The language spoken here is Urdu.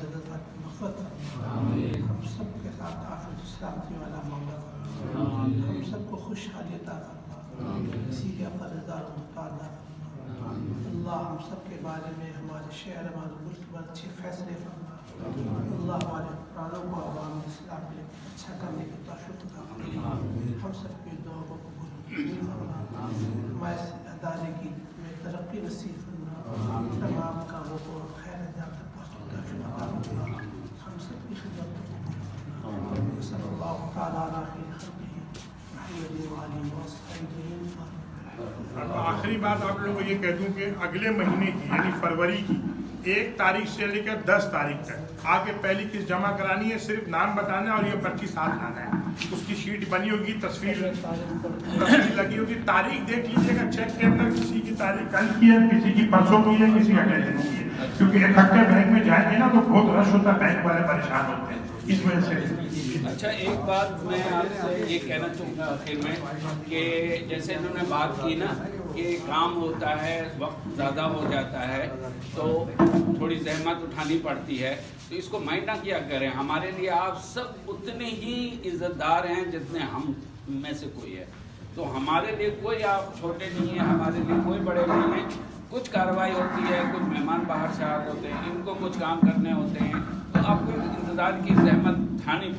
زیادہ مغفرت فرما، ہم سب کے ساتھ عافیت سلامتی والا معاملہ فرما، ہم سب کو خوشحالی عطا فرما، کسی کے قرضدار محتاج نہ فرما۔ اللہ ہم سب کے بارے میں ہمارے شہر ہمارے ملک میں اچھے فیصلے فرما۔ اللہ ہمارے حکمرانوں کو عوام اسلام کے لیے اچھا کرنے کی توفیق عطا فرما، ہم سب کی دعا کو قبول فرما، ہمارے ادارے کی میں ترقی نصیب فرما، تمام کاموں کو خیر انجام تک پہنچنے کی توفیق عطا فرما، ہم سب کی خدمت کو قبول فرما۔ صلی اللہ تعالیٰ علیہ خلقہ محمد وآلہ وصحبہ۔ آخری بات آپ لوگوں کو یہ کہہ دوں کہ اگلے مہینے کی یعنی فروری کی 1 تاریخ سے لے کر 10 تاریخ تک آ کے پہلی قسط جمع کرانی ہے، صرف نام بتانا ہے اور یہ پرچی ساتھ لانا ہے۔ اس کی شیٹ بنی ہوگی، تصویر لگی ہوگی، تاریخ دیکھ لیجیے گا چیک کے اندر کسی کی تاریخ کل کی ہے، کسی کی پرسوں کی ہے، کسی اگلے دن کی ہے، کیونکہ اکٹھے بینک میں جائیں گے نا تو بہت رش ہوتا ہے، بینک والے پریشان ہوتے ہیں اس وجہ سے۔ اچھا ایک بات میں آپ سے یہ کہنا چاہوں گا آخر میں کہ جیسے انہوں نے بات کی نا کہ کام ہوتا ہے، وقت زیادہ ہو جاتا ہے تو تھوڑی زحمت اٹھانی پڑتی ہے، تو اس کو مائنڈ نہ کیا کریں۔ ہمارے لیے آپ سب اتنے ہی عزت دار ہیں جتنے ہم میں سے کوئی ہے، تو ہمارے لیے کوئی آپ چھوٹے نہیں ہیں، ہمارے لیے کوئی بڑے نہیں ہیں۔ کچھ کارروائی ہوتی ہے، کچھ مہمان باہر سے آتے ہوتے ہیں، ان کو کچھ کام کرنے ہوتے ہیں، تو آپ کو انتظار کی زحمت اٹھانی پڑتی ہے۔